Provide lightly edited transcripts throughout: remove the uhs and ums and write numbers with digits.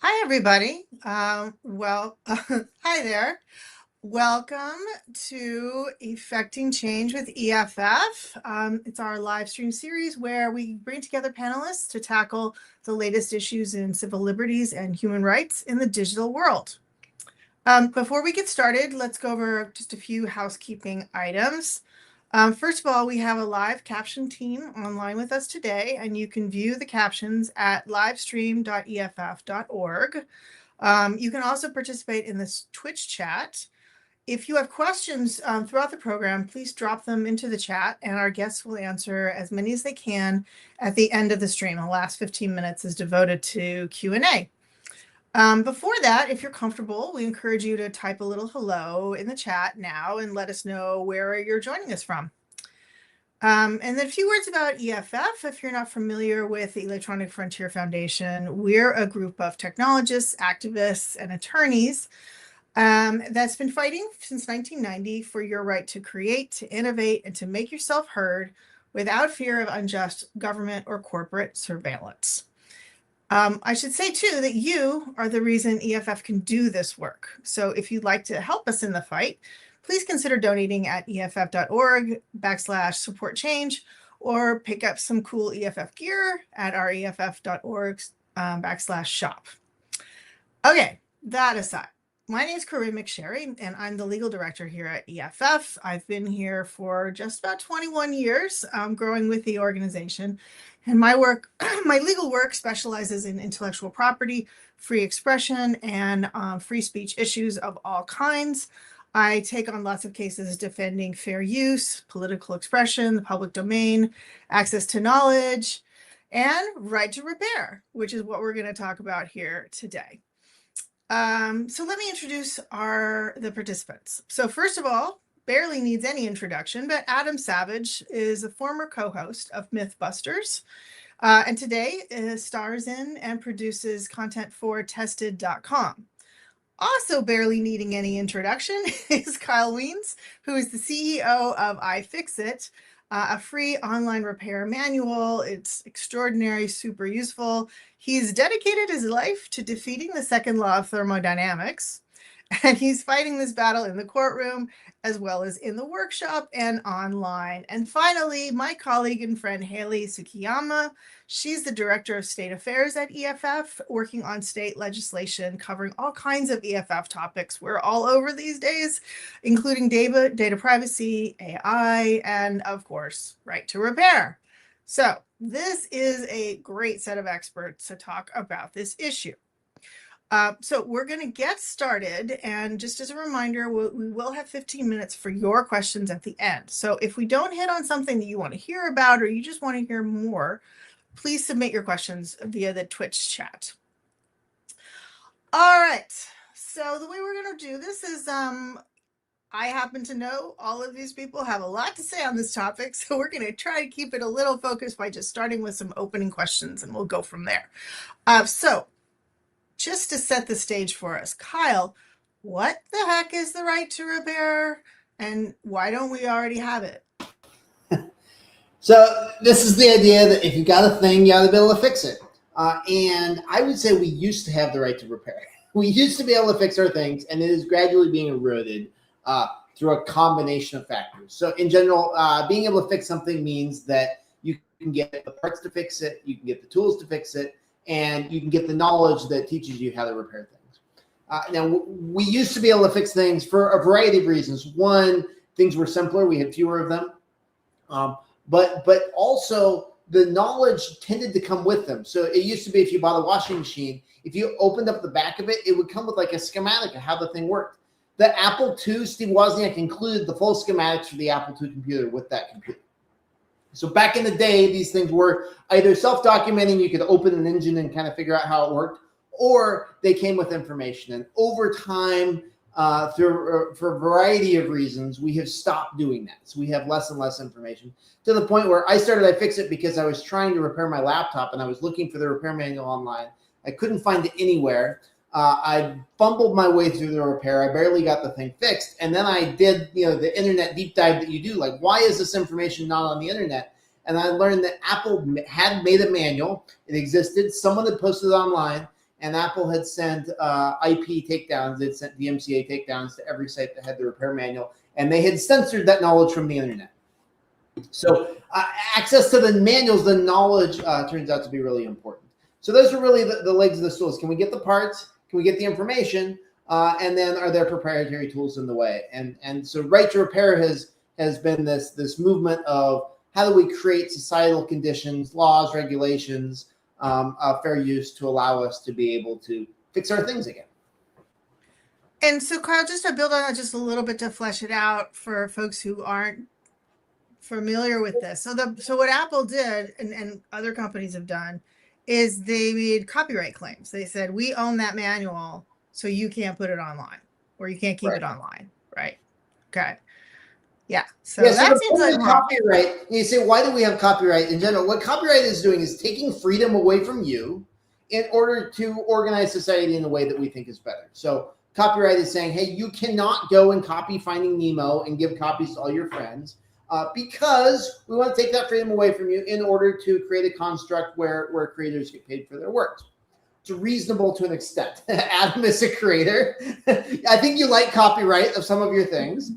Hi, everybody. Hi there. Welcome to Effecting Change with EFF. It's our live stream series where we bring together panelists to tackle the latest issues in civil liberties and human rights in the digital world. Before we get started, let's go over just a few housekeeping items. First of all, we have a live caption team online with us today, and you can view the captions at livestream.eff.org. You can also participate in this Twitch chat. If you have questions throughout the program, please drop them into the chat, and our guests will answer as many as they can at the end of the stream. The last 15 minutes is devoted to Q&A. Before that, if you're comfortable, we encourage you to type a little hello in the chat now and let us know where you're joining us from. And then a few words about EFF. If you're not familiar with the Electronic Frontier Foundation, we're a group of technologists, activists, and attorneys that's been fighting since 1990 for your right to create, to innovate, and to make yourself heard without fear of unjust government or corporate surveillance. I should say, too, that you are the reason EFF can do this work. So if you'd like to help us in the fight, please consider donating at EFF.org/support change, or pick up some cool EFF gear at our EFF.org/shop. Okay, that aside, my name is Corinne McSherry, and I'm the legal director here at EFF. I've been here for just about 21 years, growing with the organization. And my legal work specializes in intellectual property, free expression, and free speech issues of all kinds. I take on lots of cases defending fair use, political expression, the public domain, access to knowledge, and right to repair, which is what we're going to talk about here today. So let me introduce the participants. So first of all, barely needs any introduction, but Adam Savage is a former co-host of Mythbusters, and today stars in and produces content for Tested.com. Also barely needing any introduction is Kyle Wiens, who is the CEO of iFixit, a free online repair manual. It's extraordinary, super useful. He's dedicated his life to defeating the second law of thermodynamics, and he's fighting this battle in the courtroom as well as in the workshop and online. And finally, my colleague and friend Haley Tsukiyama. She's the director of state affairs at EFF, working on state legislation covering all kinds of EFF topics. We're all over these days, including data privacy, AI, and of course, right to repair. So this is a great set of experts to talk about this issue. So we're going to get started, and just as a reminder, we will have 15 minutes for your questions at the end. So if we don't hit on something that you want to hear about, or you just want to hear more, please submit your questions via the Twitch chat. All right, so the way we're going to do this is, I happen to know all of these people have a lot to say on this topic, so we're going to try to keep it a little focused by just starting with some opening questions, and we'll go from there. So just to set the stage for us, Kyle, what the heck is the right to repair, and why don't we already have it? So this is the idea that if you got a thing, you ought to be able to fix it. And I would say we used to have the right to repair. we used to be able to fix our things, and it is gradually being eroded through a combination of factors. So in general, being able to fix something means that you can get the parts to fix it, you can get the tools to fix it, and you can get the knowledge that teaches you how to repair things. Now, we used to be able to fix things for a variety of reasons. One, things were simpler. We had fewer of them. But also the knowledge tended to come with them. So it used to be if you bought a washing machine, if you opened up the back of it, it would come with like a schematic of how the thing worked. The Apple II, Steve Wozniak included the full schematics for the Apple II computer with that computer. So back in the day, these things were either self-documenting, you could open an engine and kind of figure out how it worked, or they came with information. And over time, for a variety of reasons, we have stopped doing that. So we have less and less information to the point where I started iFixit because I was trying to repair my laptop and I was looking for the repair manual online. I couldn't find it anywhere. I fumbled my way through the repair. I barely got the thing fixed. And then I did, the internet deep dive that you do. Like, why is this information not on the internet? And I learned that Apple had made a manual. It existed. Someone had posted it online. And Apple had sent IP takedowns. They'd sent DMCA takedowns to every site that had the repair manual. And they had censored that knowledge from the internet. So access to the manuals, the knowledge turns out to be really important. So those are really the legs of the stools. Can we get the parts? Can we get the information? And then are there proprietary tools in the way? And so right to repair has been this movement of how do we create societal conditions, laws, regulations, fair use to allow us to be able to fix our things again. And so, Kyle, just to build on that just a little bit to flesh it out for folks who aren't familiar with this. So what Apple did and other companies have done is they made copyright claims. They said, we own that manual, so you can't put it online or you can't keep it online, right? Okay. Yeah. So that seems like copyright. You say, why do we have copyright in general? What copyright is doing is taking freedom away from you in order to organize society in a way that we think is better. So copyright is saying, hey, you cannot go and copy Finding Nemo and give copies to all your friends because we want to take that freedom away from you in order to create a construct where creators get paid for their works. It's reasonable to an extent. Adam is a creator. I think you like copyright of some of your things.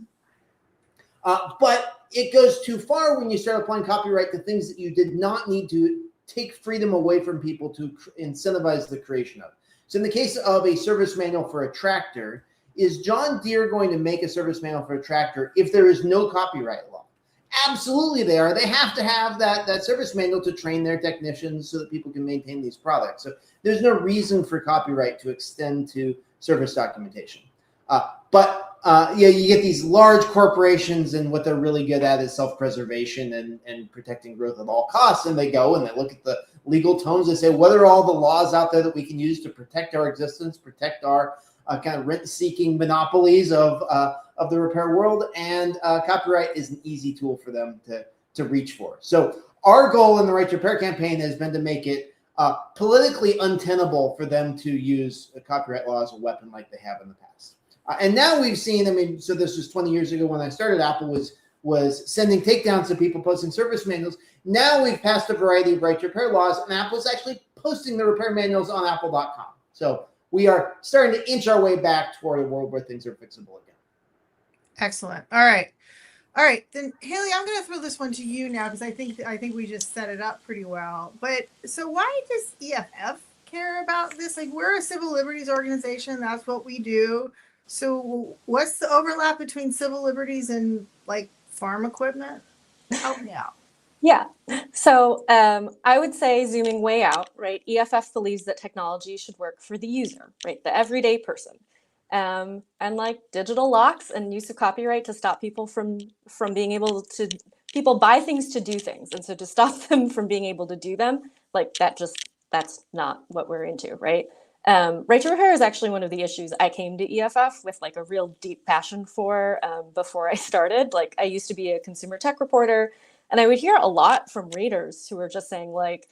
But it goes too far when you start applying copyright to things that you did not need to take freedom away from people to incentivize the creation of. So in the case of a service manual for a tractor, is John Deere going to make a service manual for a tractor if there is no copyright law? Absolutely they are. They have to have that service manual to train their technicians so that people can maintain these products. So there's no reason for copyright to extend to service documentation. You get these large corporations, and what they're really good at is self-preservation and protecting growth at all costs. And they go and they look at the legal tomes. They say, what are all the laws out there that we can use to protect our existence, protect our kind of rent-seeking monopolies of the repair world? And copyright is an easy tool for them to reach for. So our goal in the Right to Repair campaign has been to make it politically untenable for them to use copyright law as a weapon like they have in the past. And now we've seen, so this was 20 years ago when I started, Apple was sending takedowns to people posting service manuals. Now we've passed a variety of right to repair laws, and Apple's actually posting the repair manuals on apple.com. So we are starting to inch our way back toward a world where things are fixable again. Excellent. All right. Then Haley, I'm going to throw this one to you now because I think we just set it up pretty well. But so why does EFF care about this? Like, we're a civil liberties organization. That's what we do. So what's the overlap between civil liberties and like farm equipment? Help me out. Yeah. So I would say zooming way out, right? EFF believes that technology should work for the user, right? The everyday person. And like digital locks and use of copyright to stop people from being able to, people buy things to do things. And so to stop them from being able to do them, like that's not what we're into, right? Right to repair is actually one of the issues I came to EFF with like a real deep passion for before I started. Like I used to be a consumer tech reporter, and I would hear a lot from readers who were just saying like,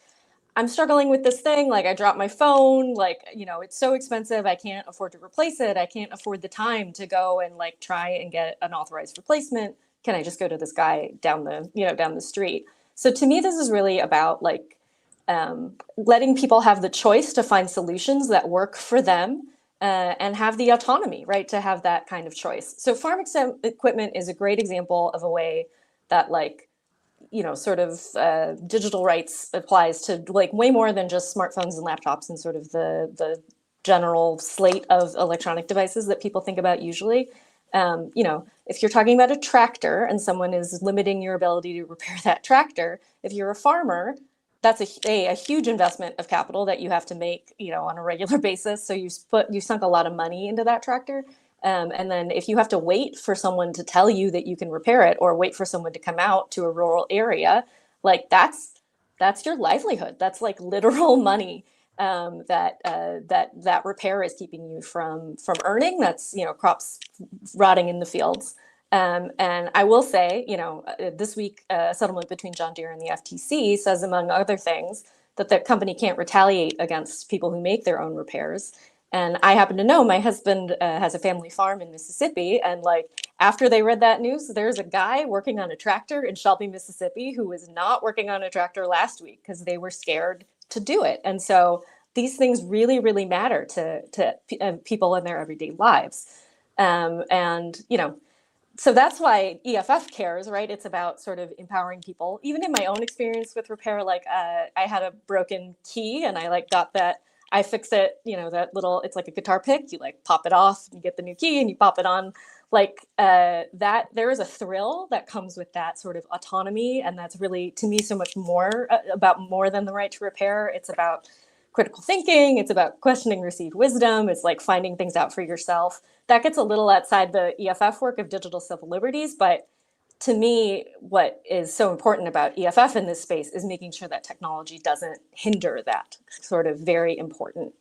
I'm struggling with this thing. Like I dropped my phone, like, it's so expensive. I can't afford to replace it. I can't afford the time to go and like try and get an authorized replacement. Can I just go to this guy down the street? So to me, this is really about like, letting people have the choice to find solutions that work for them and have the autonomy, right, to have that kind of choice. So farm equipment is a great example of a way that like, sort of digital rights applies to like way more than just smartphones and laptops and sort of the general slate of electronic devices that people think about usually. If you're talking about a tractor and someone is limiting your ability to repair that tractor, if you're a farmer, that's a huge investment of capital that you have to make, on a regular basis. So you sunk a lot of money into that tractor. And then if you have to wait for someone to tell you that you can repair it or wait for someone to come out to a rural area, like that's your livelihood. That's like literal money that repair is keeping you from earning. That's, crops rotting in the fields. And I will say, this week, a settlement between John Deere and the FTC says, among other things, that the company can't retaliate against people who make their own repairs. And I happen to know my husband has a family farm in Mississippi. And like after they read that news, there's a guy working on a tractor in Shelby, Mississippi, who was not working on a tractor last week because they were scared to do it. And so these things really, really matter to people in their everyday lives. So that's why EFF cares, right? It's about sort of empowering people. Even in my own experience with repair, like I had a broken key and I like got that iFixit, that little, it's like a guitar pick. You like pop it off, you get the new key and you pop it on. Like that, there is a thrill that comes with that sort of autonomy. And that's really, to me, so much more about more than the right to repair. It's about critical thinking. It's about questioning received wisdom. It's like finding things out for yourself. That gets a little outside the EFF work of digital civil liberties. But to me, what is so important about EFF in this space is making sure that technology doesn't hinder that sort of very important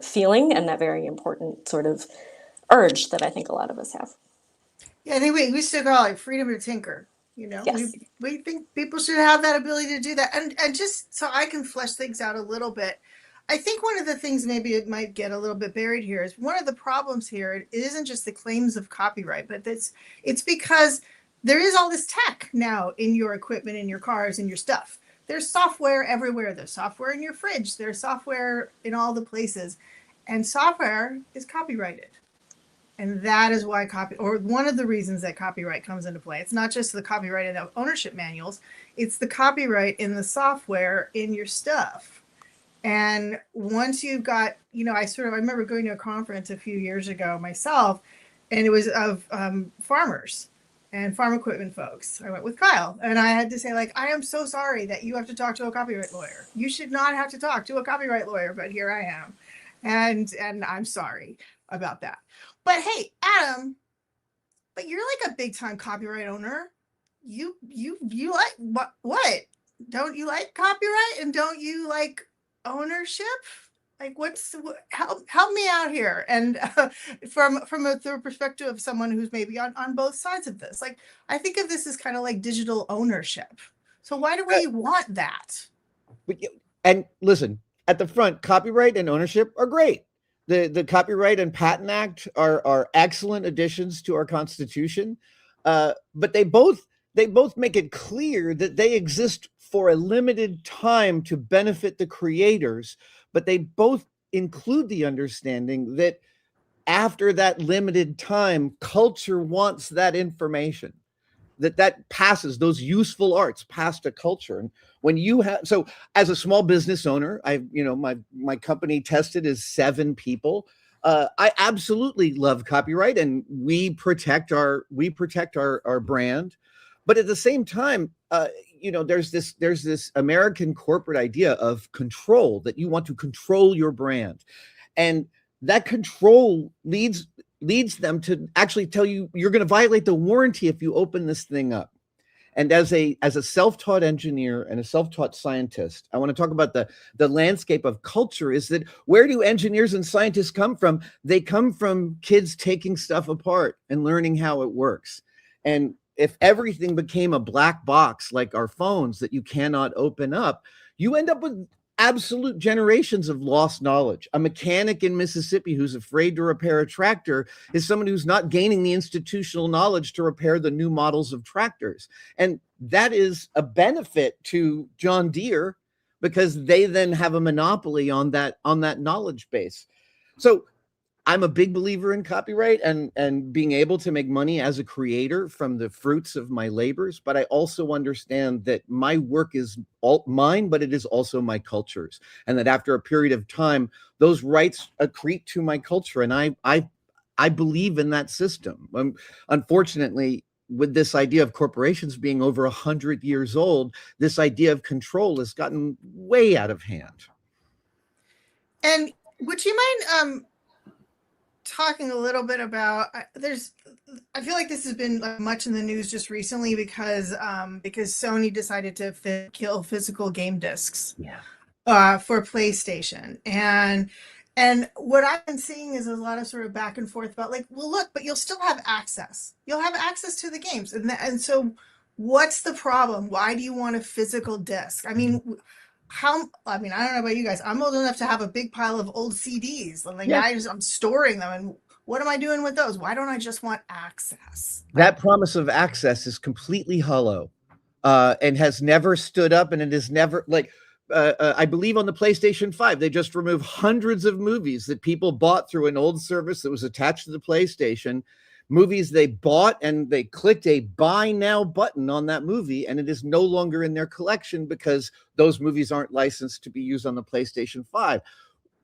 feeling and that very important sort of urge that I think a lot of us have. Yeah, I think we still call it freedom to tinker. Yes. We think people should have that ability to do that. And just so I can flesh things out a little bit, I think one of the things maybe it might get a little bit buried here is one of the problems here. It isn't just the claims of copyright, but it's because there is all this tech now in your equipment, in your cars, in your stuff. There's software everywhere. There's software in your fridge. There's software in all the places. And software is copyrighted. And that is why one of the reasons that copyright comes into play. It's not just the copyright in the ownership manuals. It's the copyright in the software in your stuff. And once you've got, I remember going to a conference a few years ago myself, and it was of farmers and farm equipment folks. I went with Kyle, and I had to say, like, I am so sorry that you have to talk to a copyright lawyer. You should not have to talk to a copyright lawyer, but here I am. And I'm sorry about that. But hey, Adam, but you're like a big time copyright owner. You like what? Don't you like copyright, and don't you like ownership? Like, help me out here, and from the perspective of someone who's maybe on both sides of this. Like, I think of this as kind of like digital ownership. So why do we want that? And listen, at the front, copyright and ownership are great. The Copyright and Patent Act are excellent additions to our Constitution, but they both make it clear that they exist for a limited time to benefit the creators, but they both include the understanding that after that limited time, culture wants that information, that passes, those useful arts pass to culture. And when you have, so as a small business owner, my company tested is 7 people. I absolutely love copyright, and we protect our brand. But at the same time, there's this American corporate idea of control, that you want to control your brand. And that control leads them to actually tell you you're going to violate the warranty if you open this thing up. And as a self-taught engineer and a self-taught scientist, I want to talk about the landscape of culture. Is that where do engineers and scientists come from? They come from kids taking stuff apart and learning how it works. And if everything became a black box like our phones that you cannot open up, you end up with absolute generations of lost knowledge. A mechanic in Mississippi who's afraid to repair a tractor is someone who's not gaining the institutional knowledge to repair the new models of tractors. And that is a benefit to John Deere because they then have a monopoly on that knowledge base. So I'm a big believer in copyright and being able to make money as a creator from the fruits of my labors. But I also understand that my work is all mine, but it is also my culture's, and that after a period of time, those rights accrete to my culture. And I believe in that system. Unfortunately, with this idea of corporations being over 100 years old, this idea of control has gotten way out of hand. And would you mind talking a little bit about I feel like this has been much in the news just recently because Sony decided to kill physical game discs for PlayStation, and what I've been seeing is a lot of sort of back and forth about like, well, look, but you'll still have access. You'll have access to the games, and so what's the problem? Why do you want a physical disc? I mean, I don't know about you guys. I'm old enough to have a big pile of old CDs. Like I'm storing them, and what am I doing with those? Why don't I just want access? That promise of access is completely hollow, and has never stood up, and it is never like. I believe on the PlayStation 5, they just removed hundreds of movies that people bought through an old service that was attached to the PlayStation. Movies they bought, and they clicked a buy now button on that movie, and it is no longer in their collection because those movies aren't licensed to be used on the PlayStation 5.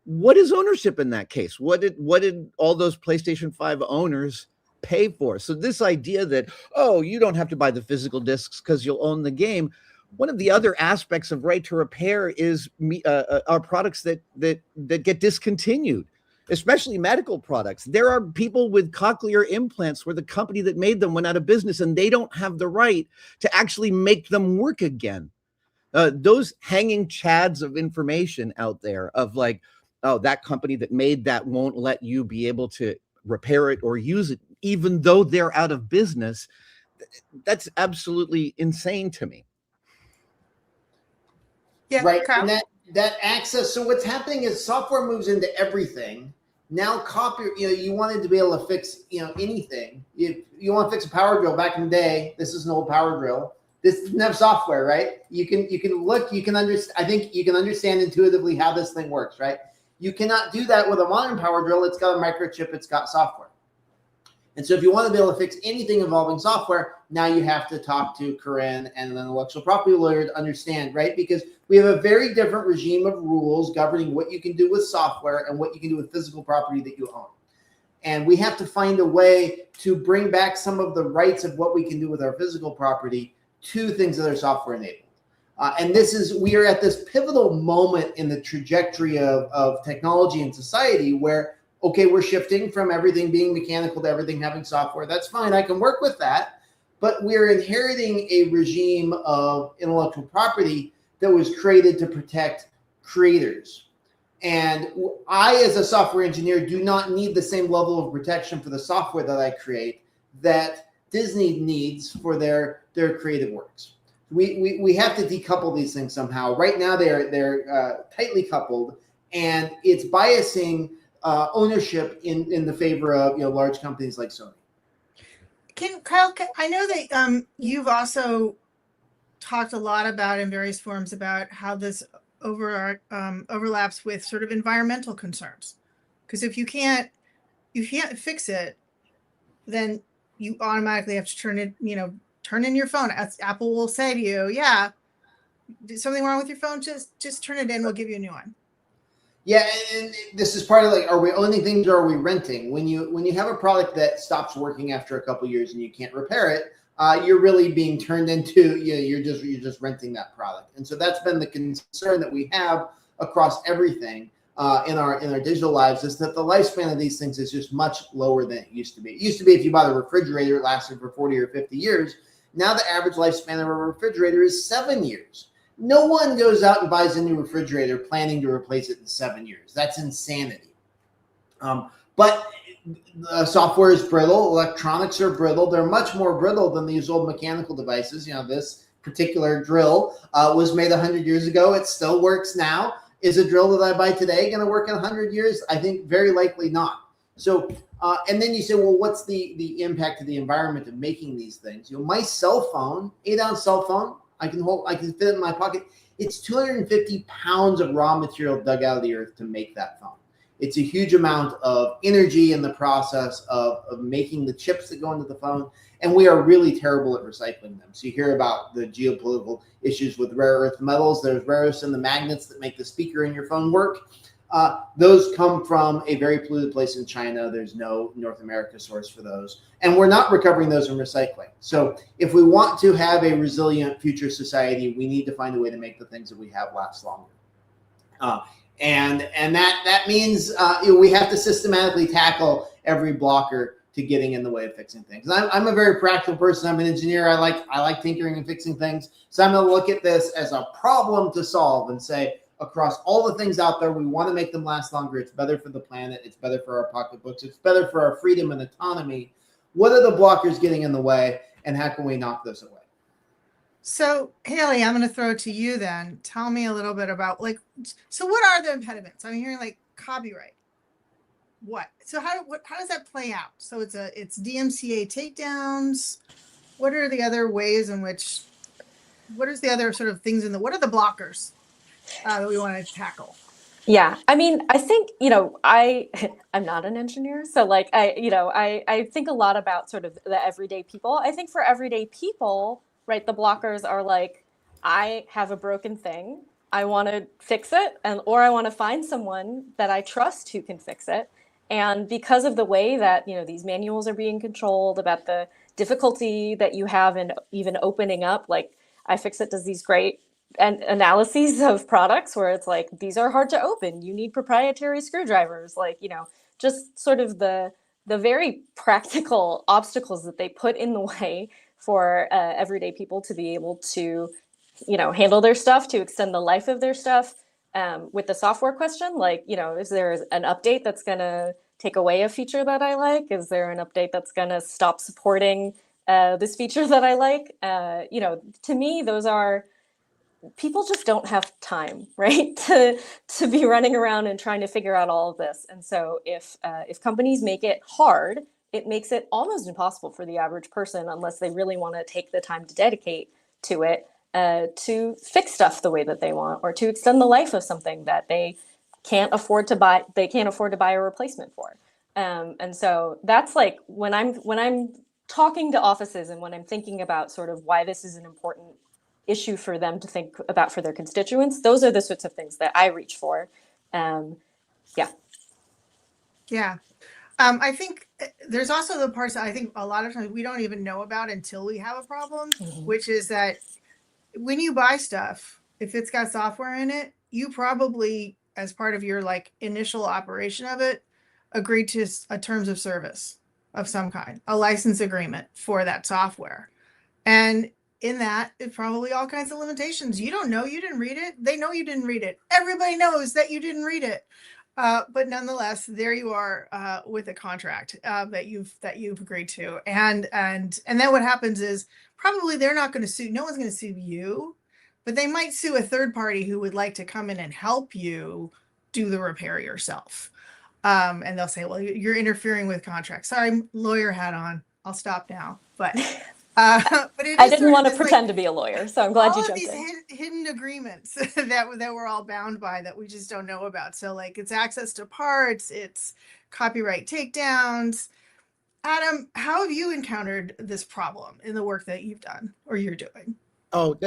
What is ownership in that case? What did all those PlayStation 5 owners pay for? So this idea that, oh, you don't have to buy the physical discs because you'll own the game. One of the other aspects of right to repair is our products that get discontinued, especially medical products. There are people with cochlear implants where the company that made them went out of business, and they don't have the right to actually make them work again. Those hanging chads of information out there of like, oh, that company that made that won't let you be able to repair it or use it, even though they're out of business. That's absolutely insane to me. Yeah, right. Kyle? And that access. So what's happening is software moves into everything. Now you wanted to be able to fix, anything. If you want to fix a power drill back in the day, this is an old power drill. This didn't have software, right? You can look, you can understand. I think you can understand intuitively how this thing works, right? You cannot do that with a modern power drill. It's got a microchip. It's got software. And so if you want to be able to fix anything involving software, now you have to talk to Corinne and an intellectual property lawyer to understand, right? Because we have a very different regime of rules governing what you can do with software and what you can do with physical property that you own. And we have to find a way to bring back some of the rights of what we can do with our physical property to things that are software enabled. And we are at this pivotal moment in the trajectory of technology and society where, okay, we're shifting from everything being mechanical to everything having software. That's fine. I can work with that. But we're inheriting a regime of intellectual property that was created to protect creators. And I, as a software engineer, do not need the same level of protection for the software that I create that Disney needs for their creative works. We have to decouple these things somehow. Right now, they're tightly coupled, and it's biasing ownership in the favor of large companies like Sony. Kyle, I know that you've also talked a lot about in various forums about how this overlaps with sort of environmental concerns. Because if you can't fix it, then you automatically have to turn in your phone. Apple will say to you, yeah, there's something wrong with your phone, just turn it in, we'll give you a new one. Yeah, and this is part of like, are we owning things or are we renting? When you have a product that stops working after a couple of years and you can't repair it, you're really being turned into you're just renting that product. And so that's been the concern that we have across everything in our digital lives, is that the lifespan of these things is just much lower than it used to be. It used to be if you bought a refrigerator, it lasted for 40 or 50 years. Now the average lifespan of a refrigerator is 7 years. No one goes out and buys a new refrigerator planning to replace it in 7 years. That's insanity. But software is brittle. Electronics are brittle. They're much more brittle than these old mechanical devices. This particular drill was made 100 years ago. It still works now. Is a drill that I buy today going to work in 100 years? I think very likely not. So, and then you say, well, what's the impact to the environment of making these things? My cell phone, 8-ounce cell phone, I can fit it in my pocket. It's 250 pounds of raw material dug out of the earth to make that phone. It's a huge amount of energy in the process of making the chips that go into the phone. And we are really terrible at recycling them. So you hear about the geopolitical issues with rare earth metals. There's rare earths in the magnets that make the speaker in your phone work. Those come from a very polluted place in China. There's no North America source for those. And we're not recovering those in recycling. So if we want to have a resilient future society, we need to find a way to make the things that we have last longer. And that means we have to systematically tackle every blocker to getting in the way of fixing things. I'm a very practical person. I'm an engineer. I like tinkering and fixing things. So I'm going to look at this as a problem to solve and say, across all the things out there, we want to make them last longer. It's better for the planet. It's better for our pocketbooks. It's better for our freedom and autonomy. What are the blockers getting in the way, and how can we knock those away? So, Haley, I'm going to throw it to you then. Tell me a little bit about so what are the impediments? I'm hearing like copyright. What? So how does that play out? So it's DMCA takedowns. What are the other ways in which, what is the other sort of things what are the blockers that we want to tackle? Yeah, I mean, I think, I'm not an engineer, so like I think a lot about sort of the everyday people. I think for everyday people, right, the blockers are like, I have a broken thing, I want to fix it, or I want to find someone that I trust who can fix it. And because of the way that, these manuals are being controlled, about the difficulty that you have in even opening up, like iFixit does these great analyses of products where it's like, these are hard to open, you need proprietary screwdrivers, just sort of the very practical obstacles that they put in the way for everyday people to be able to handle their stuff, to extend the life of their stuff. With the software question, is there an update that's going to take away a feature that I like? Is there an update that's going to stop supporting this feature that I like? To me, those are, people just don't have time, right, to be running around and trying to figure out all of this. And so if companies make it hard, it makes it almost impossible for the average person, unless they really want to take the time to dedicate to it, to fix stuff the way that they want, or to extend the life of something that they can't afford to buy. They can't afford to buy a replacement for. And so that's like when I'm talking to offices and when I'm thinking about sort of why this is an important issue for them to think about for their constituents, those are the sorts of things that I reach for. Yeah. I think there's also the parts that I think a lot of times we don't even know about until we have a problem, which is that when you buy stuff, if it's got software in it, you probably, as part of your initial operation of it, agreed to a terms of service of some kind, a license agreement for that software. And in that, it's probably all kinds of limitations. You don't know, you didn't read it. They know you didn't read it. Everybody knows that you didn't read it. But nonetheless, there you are with a contract that you've agreed to. And then what happens is probably they're not going to sue. No one's going to sue you, but they might sue a third party who would like to come in and help you do the repair yourself. And they'll say, well, you're interfering with contracts. Sorry, lawyer hat on. I'll stop now. But I didn't want to pretend to be a lawyer, so I'm glad you jumped in. All of these hidden agreements that we're all bound by that we just don't know about. So it's access to parts, it's copyright takedowns. Adam, how have you encountered this problem in the work that you've done or you're doing? Oh,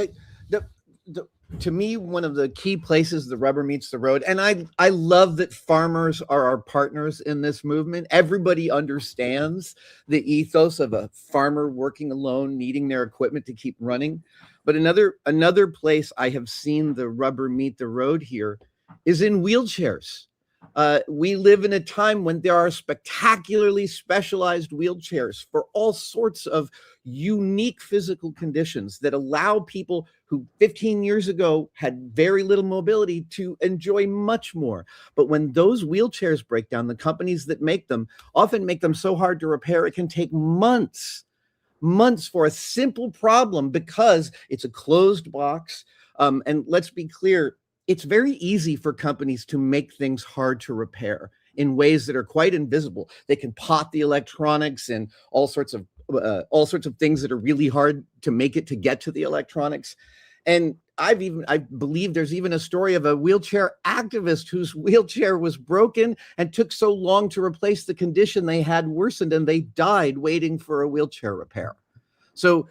to me, one of the key places the rubber meets the road, and I love that farmers are our partners in this movement. Everybody understands the ethos of a farmer working alone, needing their equipment to keep running. But another place I have seen the rubber meet the road here is in wheelchairs. We live in a time when there are spectacularly specialized wheelchairs for all sorts of unique physical conditions that allow people who 15 years ago had very little mobility to enjoy much more. But when those wheelchairs break down, the companies that make them often make them so hard to repair, it can take months for a simple problem because it's a closed box. And let's be clear, it's very easy for companies to make things hard to repair in ways that are quite invisible. They can pot the electronics and all sorts of things that are really hard to make it to get to the electronics. And I believe there's even a story of a wheelchair activist whose wheelchair was broken and took so long to replace the condition they had worsened, and they died waiting for a wheelchair repair. So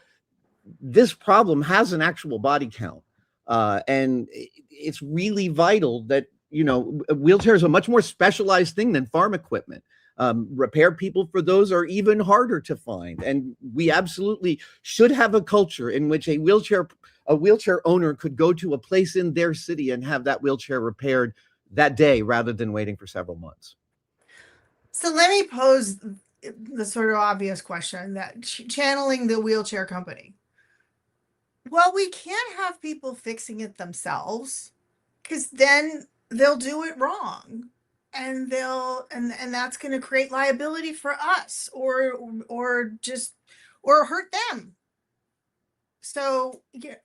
this problem has an actual body count. And it's really vital that, a wheelchair is a much more specialized thing than farm equipment. Repair people for those are even harder to find. And we absolutely should have a culture in which a wheelchair owner could go to a place in their city and have that wheelchair repaired that day rather than waiting for several months. So let me pose the sort of obvious question that channeling the wheelchair company. Well, we can't have people fixing it themselves, because then they'll do it wrong, and that's going to create liability for us, or hurt them. So yeah,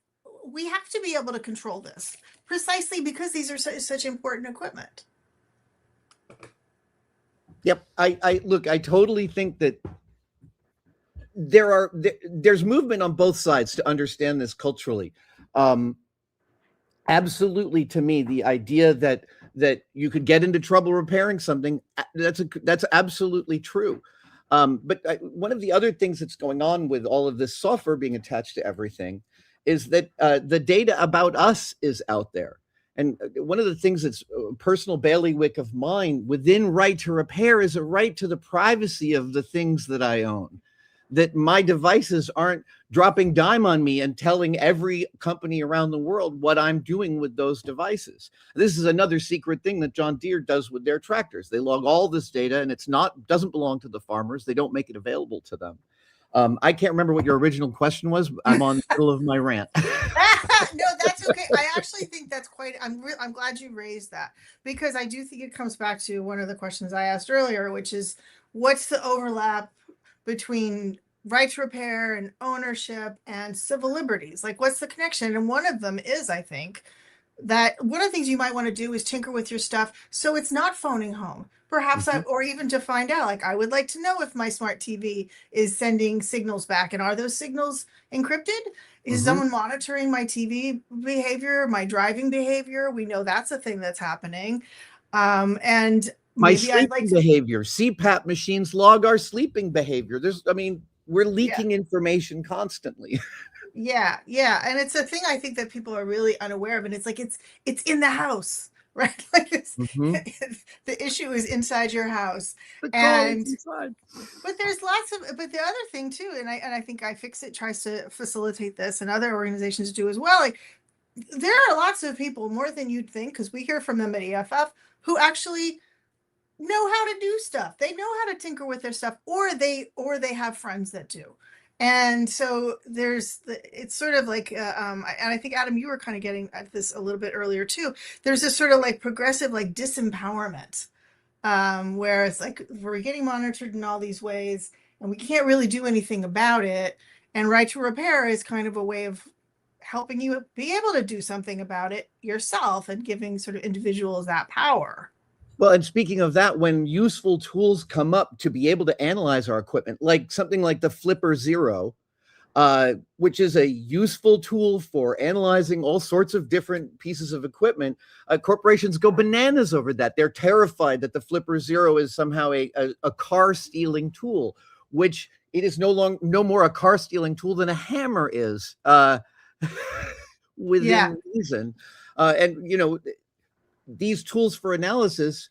we have to be able to control this, precisely because these are such important equipment. Yep. I totally think that there's movement on both sides to understand this culturally. Absolutely, to me, the idea that you could get into trouble repairing something, that's absolutely true. But one of the other things that's going on with all of this software being attached to everything is that the data about us is out there. And one of the things that's a personal bailiwick of mine within right to repair is a right to the privacy of the things that I own. That my devices aren't dropping dime on me and telling every company around the world what I'm doing with those devices. This is another secret thing that John Deere does with their tractors. They log all this data, and doesn't belong to the farmers. They don't make it available to them. I can't remember what your original question was. I'm on the middle of my rant. No, that's okay. I actually think that's I'm glad you raised that, because I do think it comes back to one of the questions I asked earlier, which is, what's the overlap between right to repair and ownership and civil liberties? Like, what's the connection? And one of them is, I think, that one of the things you might want to do is tinker with your stuff so it's not phoning home. Perhaps or even to find out, like, I would like to know if my smart TV is sending signals back, and are those signals encrypted? Is someone monitoring my TV behavior, my driving behavior? We know that's a thing that's happening. And my maybe sleeping behavior. CPAP machines log our sleeping behavior. We're leaking information constantly. Yeah. And it's a thing I think that people are really unaware of. And it's like, it's in the house, right? Like the issue is inside your house. But there's but the other thing too, and I think iFixit tries to facilitate this, and other organizations do as well. Like, there are lots of people, more than you'd think, because we hear from them at EFF, who actually know how to do stuff. They know how to tinker with their stuff, or they have friends that do. And so it's sort of like, and I think, Adam, you were kind of getting at this a little bit earlier too. There's this sort of like progressive, like, disempowerment, where it's like, we're getting monitored in all these ways and we can't really do anything about it. And right to repair is kind of a way of helping you be able to do something about it yourself, and giving sort of individuals that power. Well, and speaking of that, when useful tools come up to be able to analyze our equipment, like something like the Flipper Zero, which is a useful tool for analyzing all sorts of different pieces of equipment, corporations go bananas over that. They're terrified that the Flipper Zero is somehow a car stealing tool, which it is no more a car stealing tool than a hammer is, within reason. And these tools for analysis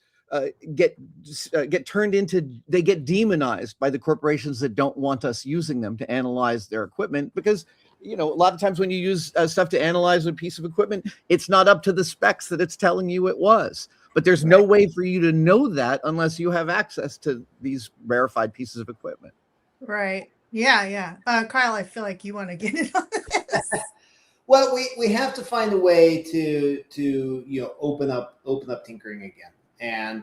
get turned into, they get demonized by the corporations that don't want us using them to analyze their equipment, because a lot of times when you use stuff to analyze a piece of equipment, it's not up to the specs that it's telling you it was. But there's no way for you to know that unless you have access to these rarefied pieces of equipment. Right. Yeah. Kyle, I feel like you want to get in on this. Well, we have to find a way to open up tinkering again, and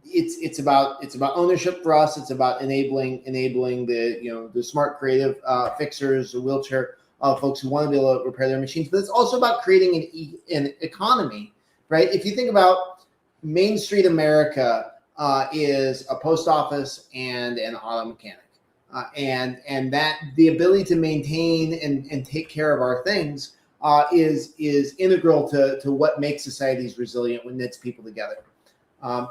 it's about ownership for us. It's about enabling the smart, creative fixers, wheelchair folks who want to be able to repair their machines. But it's also about creating an economy, right? If you think about Main Street America, is a post office and an auto mechanic. And that the ability to maintain and take care of our things is integral to what makes societies resilient, when knits people together.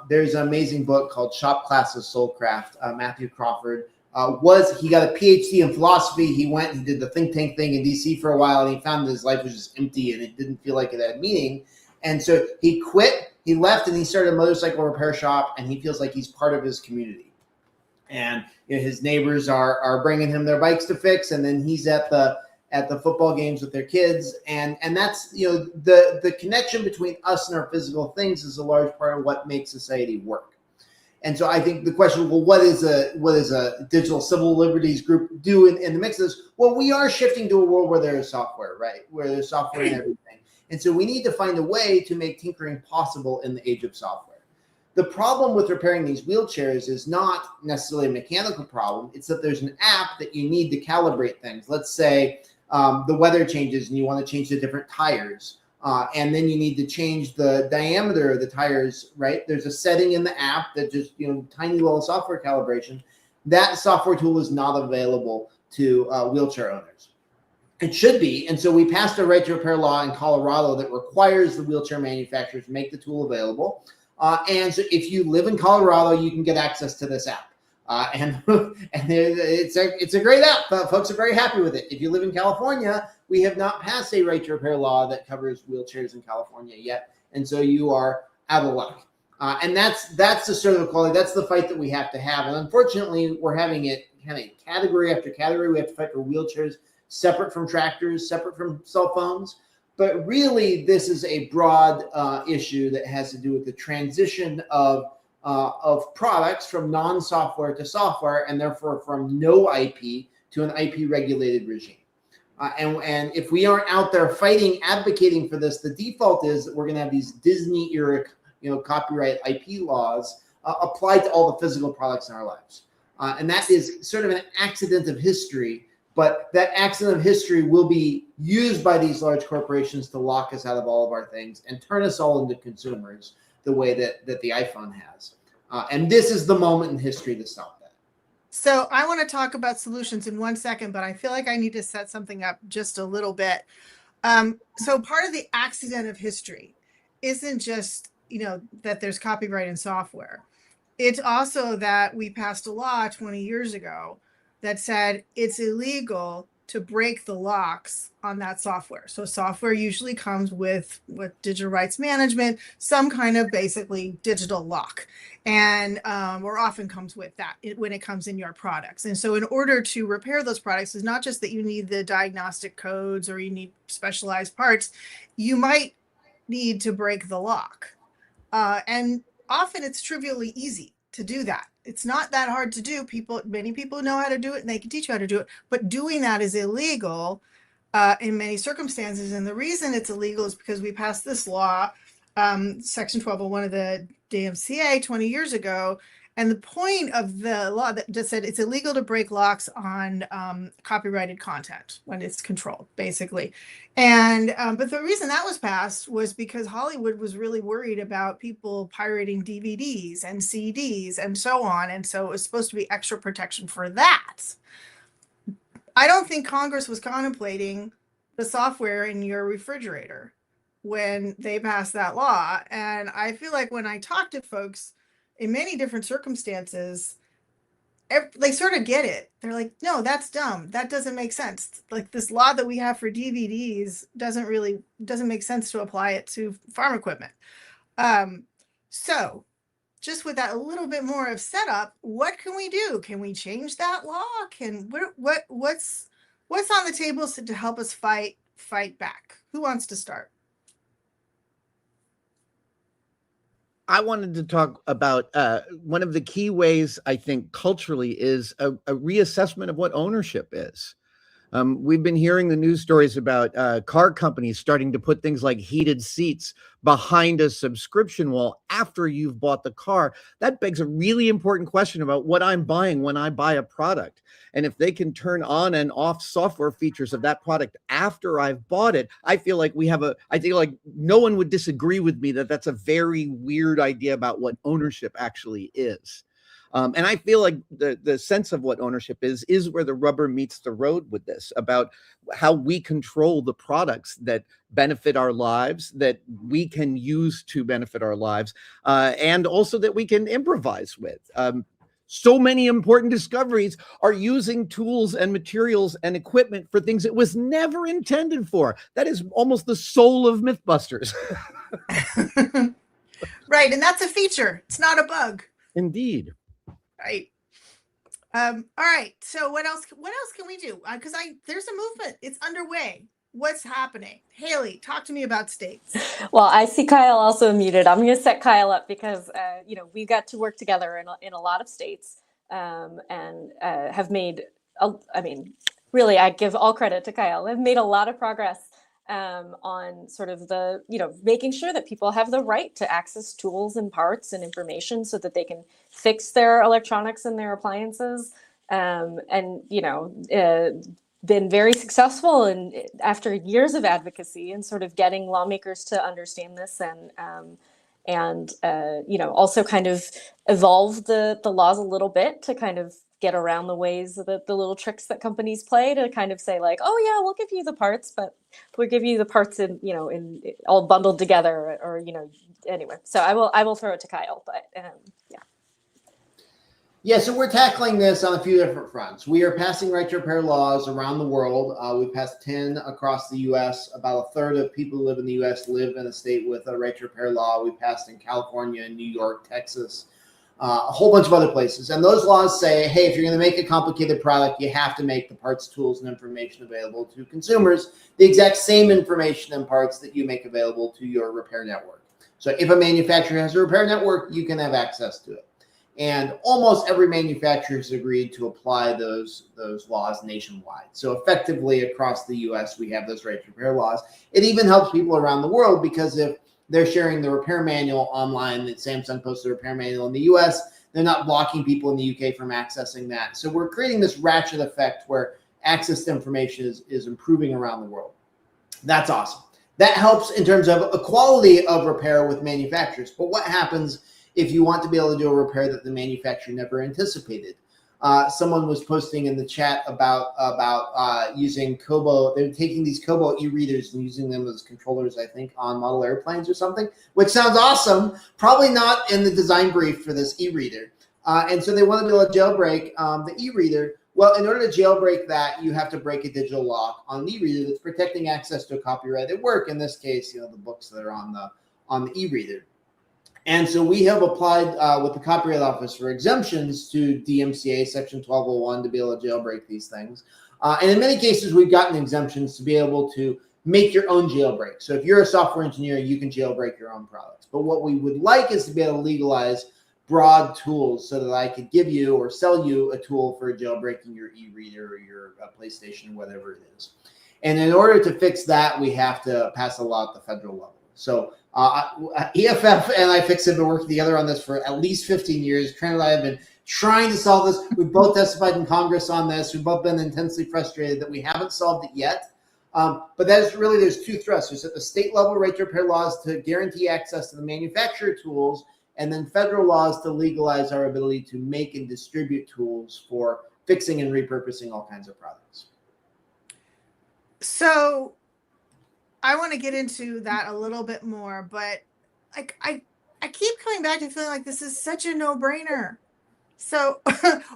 There's an amazing book called Shop Class of Soulcraft. Matthew Crawford he got a PhD in philosophy. He did the think tank thing in DC for a while, and he found that his life was just empty and it didn't feel like it had meaning. And so he quit, he left, and he started a motorcycle repair shop, and he feels like he's part of his community. And his neighbors are bringing him their bikes to fix, and then he's at the football games with their kids, and that's the connection between us and our physical things is a large part of what makes society work. And so I think the question, well, what is a digital civil liberties group do in the mix of this? Well, we are shifting to a world where there is software, right? Where there's software in everything. And so we need to find a way to make tinkering possible in the age of software. The problem with repairing these wheelchairs is not necessarily a mechanical problem. It's that there's an app that you need to calibrate things. Let's say the weather changes and you want to change the different tires. And then you need to change the diameter of the tires, right? There's a setting in the app that just, tiny little software calibration. That software tool is not available to wheelchair owners. It should be. And so we passed a right to repair law in Colorado that requires the wheelchair manufacturers to make the tool available. And so if you live in Colorado, you can get access to this app. And it's a great app. Folks are very happy with it. If you live in California, we have not passed a right to repair law that covers wheelchairs in California yet. And so you are out of luck. And that's the sort of equality. That's the fight that we have to have. And unfortunately, we're having it kind of category after category. We have to fight for wheelchairs separate from tractors, separate from cell phones. But really, this is a broad issue that has to do with the transition of products from non-software to software, and therefore from no IP to an IP-regulated regime. And if we aren't out there fighting, advocating for this, the default is that we're going to have these Disney-era, copyright IP laws applied to all the physical products in our lives. And that is sort of an accident of history. But that accident of history will be used by these large corporations to lock us out of all of our things and turn us all into consumers the way that the iPhone has. And this is the moment in history to stop that. So I want to talk about solutions in 1 second, but I feel like I need to set something up just a little bit. So part of the accident of history isn't just, that there's copyright in software. It's also that we passed a law 20 years ago that said it's illegal to break the locks on that software. So software usually comes with digital rights management, some kind of basically digital lock, and or often comes with that when it comes in your products. And so in order to repair those products, it's not just that you need the diagnostic codes or you need specialized parts, you might need to break the lock. And often it's trivially easy to do that. It's not that hard to do. Many people know how to do it and they can teach you how to do it, but doing that is illegal in many circumstances. And the reason it's illegal is because we passed this law, Section 1201 of the DMCA 20 years ago. And the point of the law that just said it's illegal to break locks on copyrighted content when it's controlled, basically. And but the reason that was passed was because Hollywood was really worried about people pirating DVDs and CDs and so on. And so it was supposed to be extra protection for that. I don't think Congress was contemplating the software in your refrigerator when they passed that law. And I feel like when I talk to folks in many different circumstances, they sort of get it. They're like, no, that's dumb. That doesn't make sense. Like this law that we have for DVDs doesn't make sense to apply it to farm equipment. So just with that a little bit more of setup, what can we do? Can we change that law? What's on the table to help us fight back? Who wants to start? I wanted to talk about one of the key ways I think culturally is a reassessment of what ownership is. We've been hearing the news stories about car companies starting to put things like heated seats behind a subscription wall after you've bought the car. That begs a really important question about what I'm buying when I buy a product. And if they can turn on and off software features of that product after I've bought it, I feel like I feel like no one would disagree with me that that's a very weird idea about what ownership actually is. And I feel like the sense of what ownership is where the rubber meets the road with this, about how we control the products that benefit our lives, that we can use to benefit our lives, and also that we can improvise with. So many important discoveries are using tools and materials and equipment for things it was never intended for. That is almost the soul of Mythbusters. Right, and that's a feature. It's not a bug. Indeed. Right. All right. So what else can we do? Because there's a movement. It's underway. What's happening? Haley, talk to me about states. Well, I see Kyle also muted. I'm going to set Kyle up because we got to work together in a lot of states, and have made. Really, I give all credit to Kyle. Have made a lot of progress on sort of the making sure that people have the right to access tools and parts and information so that they can fix their electronics and their appliances. Been very successful and after years of advocacy and sort of getting lawmakers to understand this and also kind of evolve the laws a little bit to kind of get around the ways the little tricks that companies play to kind of say like, oh yeah, we'll give you the parts, but we'll give you the parts in all bundled together or anyway. So I will throw it to Kyle, but yeah. Yeah, so we're tackling this on a few different fronts. We are passing right to repair laws around the world. We've passed 10 across the U.S. About a third of people who live in the U.S. live in a state with a right to repair law. We passed in California, New York, Texas, a whole bunch of other places. And those laws say, hey, if you're going to make a complicated product, you have to make the parts, tools, and information available to consumers, the exact same information and parts that you make available to your repair network. So if a manufacturer has a repair network, you can have access to it. And almost every manufacturer has agreed to apply those laws nationwide. So effectively across the U.S., we have those right to repair laws. It even helps people around the world because if they're sharing the repair manual online that Samsung posted a repair manual in the U.S., they're not blocking people in the U.K. from accessing that. So we're creating this ratchet effect where access to information is improving around the world. That's awesome. That helps in terms of equality of repair with manufacturers. But what happens if you want to be able to do a repair that the manufacturer never anticipated? Someone was posting in the chat about using Kobo. They're taking these Kobo e-readers and using them as controllers, I think, on model airplanes or something, which sounds awesome. Probably not in the design brief for this e-reader. And so they want to be able to jailbreak the e-reader. Well, in order to jailbreak that, you have to break a digital lock on an e-reader that's protecting access to a copyrighted work. In this case, the books that are on the e-reader. And so we have applied with the Copyright Office for exemptions to DMCA Section 1201 to be able to jailbreak these things. And in many cases, we've gotten exemptions to be able to make your own jailbreak. So if you're a software engineer, you can jailbreak your own products. But what we would like is to be able to legalize broad tools so that I could give you or sell you a tool for jailbreaking your e-reader or your PlayStation, whatever it is. And in order to fix that, we have to pass a law at the federal level. So EFF and iFixit have been working together on this for at least 15 years. Trent and I have been trying to solve this. We've both testified in Congress on this. We've both been intensely frustrated that we haven't solved it yet. But there's two thrusts. There's at the state level right to repair laws to guarantee access to the manufacturer tools, and then federal laws to legalize our ability to make and distribute tools for fixing and repurposing all kinds of products. So I want to get into that a little bit more, but like I keep coming back to feeling like this is such a no-brainer. So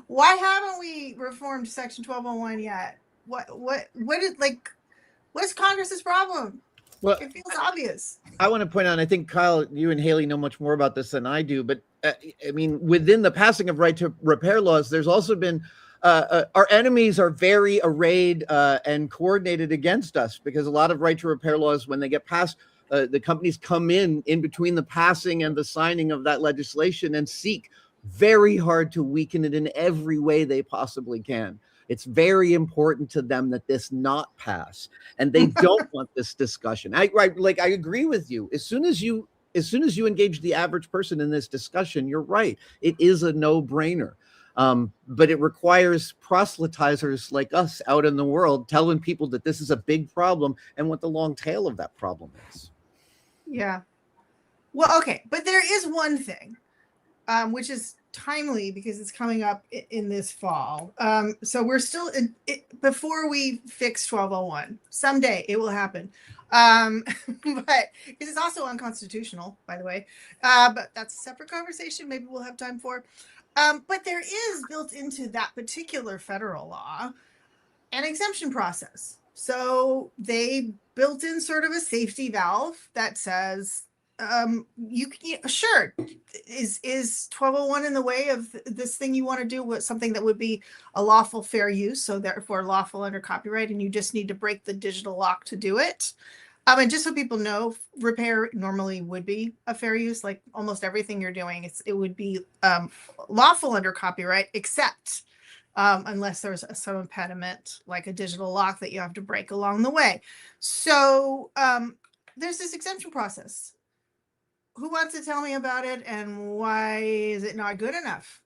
why haven't we reformed Section 1201 yet? What's Congress's problem? Well, it feels obvious. I want to point out, I think, Kyle, you and Haley know much more about this than I do, but I mean, within the passing of right to repair laws, there's also been our enemies are very arrayed and coordinated against us, because a lot of right to repair laws, when they get passed, the companies come in between the passing and the signing of that legislation and seek very hard to weaken it in every way they possibly can. It's very important to them that this not pass, and they don't want this discussion. I agree with you. As soon as you engage the average person in this discussion, you're right. It is a no-brainer. But it requires proselytizers like us out in the world telling people that this is a big problem and what the long tail of that problem is. Yeah. Well, okay. But there is one thing, which is timely because it's coming up in this fall. So we're still before we fix 1201. Someday it will happen. But because it's also unconstitutional, by the way. But that's a separate conversation. Maybe we'll have time for. But there is built into that particular federal law an exemption process. So they built in sort of a safety valve that says, sure, is 1201 in the way of this thing you want to do with something that would be a lawful fair use, so therefore lawful under copyright, and you just need to break the digital lock to do it. And just so people know, repair normally would be a fair use, like almost everything you're doing, it would be lawful under copyright, except unless there's some impediment like a digital lock that you have to break along the way. So there's this exemption process. Who wants to tell me about it and why is it not good enough?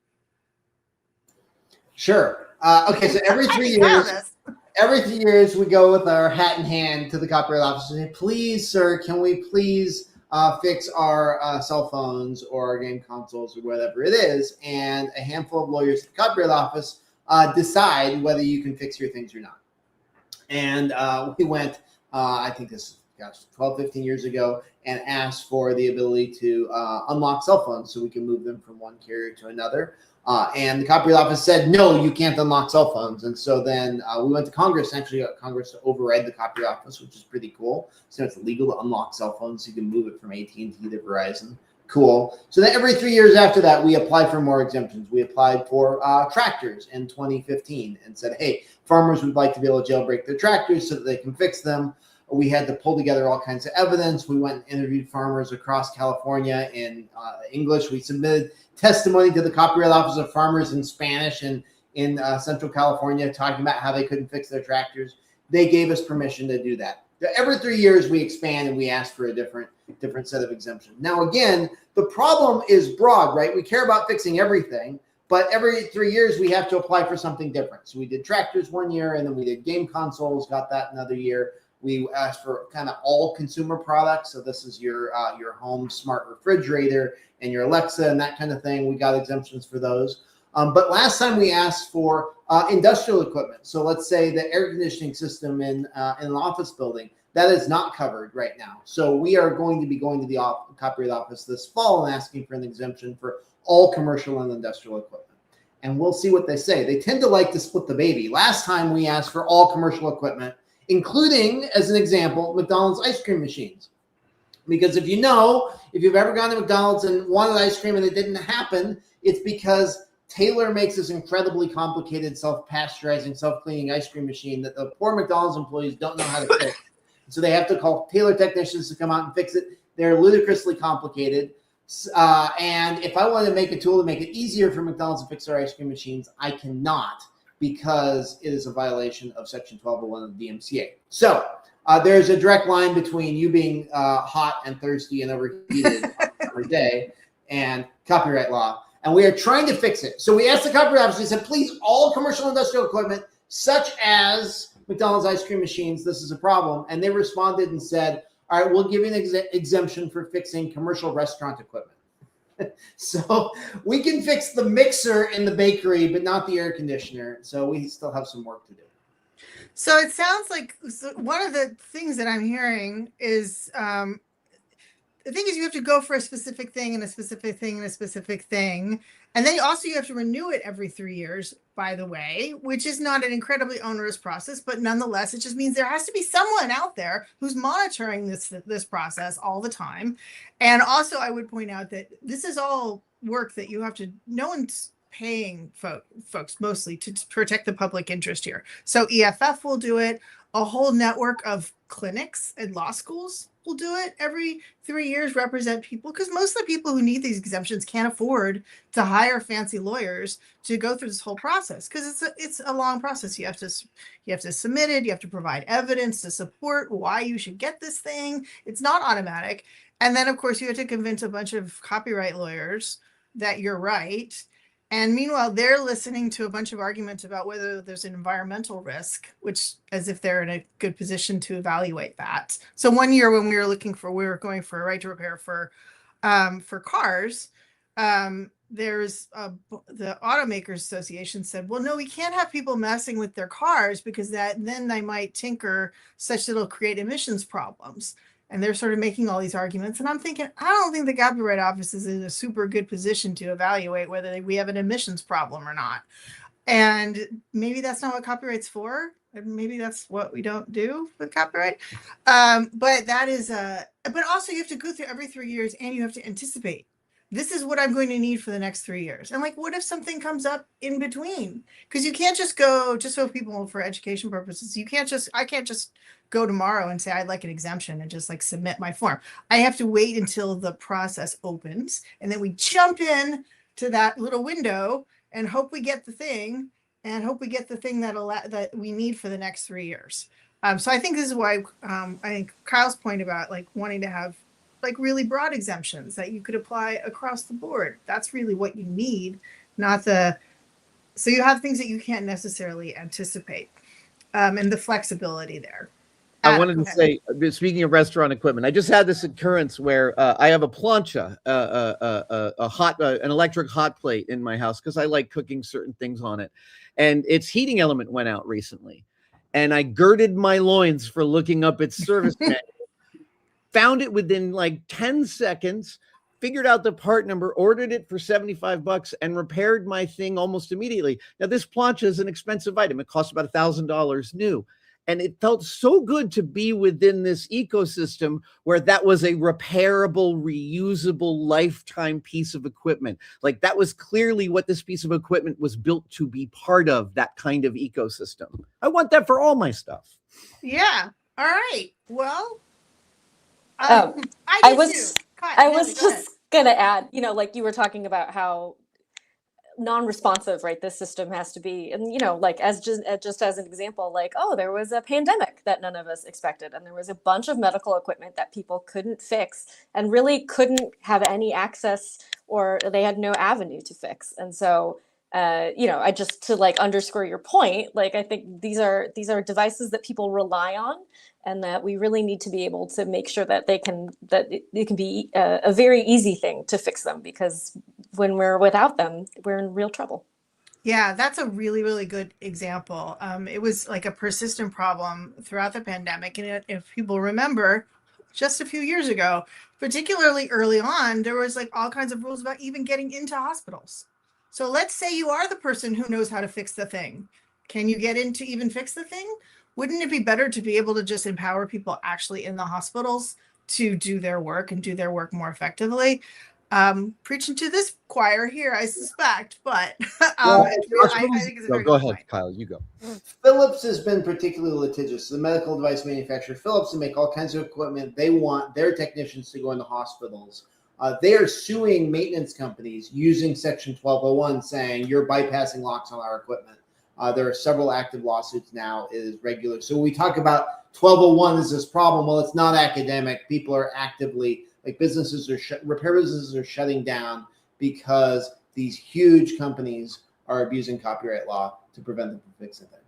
Sure. Okay, so every 3 years we go with our hat in hand to the Copyright Office and say, please, sir, can we please fix our cell phones or our game consoles or whatever it is? And a handful of lawyers at the Copyright Office decide whether you can fix your things or not. And we went, I think this, 12, 15 years ago, and asked for the ability to unlock cell phones so we can move them from one carrier to another. And the Copyright Office said, no, you can't unlock cell phones. And so then we went to Congress and actually got Congress to override the Copyright Office, which is pretty cool. So it's illegal to unlock cell phones. So you can move it from AT&T to Verizon. Cool. So then every 3 years after that, we applied for more exemptions. We applied for tractors in 2015 and said, hey, farmers would like to be able to jailbreak their tractors so that they can fix them. We had to pull together all kinds of evidence. We went and interviewed farmers across California in English. We submitted testimony to the Copyright Office of Farmers in Spanish and in Central California, talking about how they couldn't fix their tractors. They gave us permission to do that. Every 3 years, we expand and we ask for a different set of exemptions. Now, again, the problem is broad, right? We care about fixing everything, but every 3 years, we have to apply for something different. So we did tractors 1 year, and then we did game consoles, got that another year. We asked for kind of all consumer products. So this is your home smart refrigerator and your Alexa and that kind of thing. We got exemptions for those. But last time we asked for industrial equipment. So let's say the air conditioning system in an office building, that is not covered right now. So we are going to be going to the Copyright Office this fall and asking for an exemption for all commercial and industrial equipment. And we'll see what they say. They tend to like to split the baby. Last time we asked for all commercial equipment, including, as an example, McDonald's ice cream machines. Because if you've ever gone to McDonald's and wanted ice cream and it didn't happen, it's because Taylor makes this incredibly complicated self-pasteurizing, self-cleaning ice cream machine that the poor McDonald's employees don't know how to fix. So they have to call Taylor technicians to come out and fix it. They're ludicrously complicated. And if I wanted to make a tool to make it easier for McDonald's to fix their ice cream machines, I cannot, because it is a violation of Section 1201 of the DMCA. So there's a direct line between you being hot and thirsty and overheated every day and copyright law. And we are trying to fix it. So we asked the Copyright Office, we said, please, all commercial industrial equipment, such as McDonald's ice cream machines, this is a problem. And they responded and said, all right, we'll give you an exemption for fixing commercial restaurant equipment. So we can fix the mixer in the bakery, but not the air conditioner. So we still have some work to do. So it sounds like one of the things that I'm hearing is the thing is you have to go for a specific thing and a specific thing and a specific thing. And then also you have to renew it every 3 years, by the way, which is not an incredibly onerous process, but nonetheless, it just means there has to be someone out there who's monitoring this process all the time. And also I would point out that this is all work that you have to, no one's paying folks mostly to protect the public interest here. So EFF will do it. A whole network of clinics and law schools will do it every 3 years, represent people, because most of the people who need these exemptions can't afford to hire fancy lawyers to go through this whole process, because it's a long process. You have to submit it, you have to provide evidence to support why you should get this thing. It's not automatic. And then of course you have to convince a bunch of copyright lawyers that you're right. And meanwhile, they're listening to a bunch of arguments about whether there's an environmental risk, which as if they're in a good position to evaluate that. So 1 year when we were going for a right to repair for cars, there's the automakers association said, well, no, we can't have people messing with their cars because then they might tinker such that it'll create emissions problems. And they're sort of making all these arguments. And I'm thinking, I don't think the Copyright Office is in a super good position to evaluate whether we have an emissions problem or not. And maybe that's not what copyright's for. Maybe that's what we don't do with copyright. But that is but also you have to go through every 3 years and you have to anticipate. This is what I'm going to need for the next 3 years. And like, what if something comes up in between? Because you can't just go, just so people for education purposes, I can't just go tomorrow and say, I'd like an exemption and just like submit my form. I have to wait until the process opens. And then we jump in to that little window and hope we get the thing that we need for the next 3 years. So I think this is why I think Kyle's point about like wanting to have like really broad exemptions that you could apply across the board. That's really what you need, so you have things that you can't necessarily anticipate, and the flexibility there. I wanted to say, speaking of restaurant equipment, I just had this occurrence where I have a plancha, an electric hot plate in my house because I like cooking certain things on it, and its heating element went out recently, and I girded my loins for looking up its service manual. Found it within like 10 seconds, figured out the part number, ordered it for $75 and repaired my thing almost immediately. Now, this plancha is an expensive item. It costs about $1,000 new. And it felt so good to be within this ecosystem where that was a repairable, reusable, lifetime piece of equipment. Like that was clearly what this piece of equipment was built to be part of, that kind of ecosystem. I want that for all my stuff. Yeah. All right. Well, I was just gonna add, like you were talking about how non-responsive, right, this system has to be, and like just as an example, like, oh, there was a pandemic that none of us expected, and there was a bunch of medical equipment that people couldn't fix and really couldn't have any access, or they had no avenue to fix. And so I just to like underscore your point, like I think these are devices that people rely on, and that we really need to be able to make sure that it can be a very easy thing to fix them, because when we're without them, we're in real trouble. Yeah, that's a really, really good example. It was like a persistent problem throughout the pandemic. And if people remember, just a few years ago, particularly early on, there was like all kinds of rules about even getting into hospitals. So let's say you are the person who knows how to fix the thing. Can you get in to even fix the thing? Wouldn't it be better to be able to just empower people actually in the hospitals to do their work and do their work more effectively? Preaching to this choir here, I suspect, but I think it's a very go good ahead, point. Kyle, you go. Philips has been particularly litigious. The medical device manufacturer Philips, to make all kinds of equipment. They want their technicians to go into hospitals. They are suing maintenance companies using Section 1201, saying you're bypassing locks on our equipment. There are several active lawsuits now. It is regular. So when we talk about 1201 is this problem, well, it's not academic. People are actively, like repair businesses are shutting down because these huge companies are abusing copyright law to prevent them from fixing things.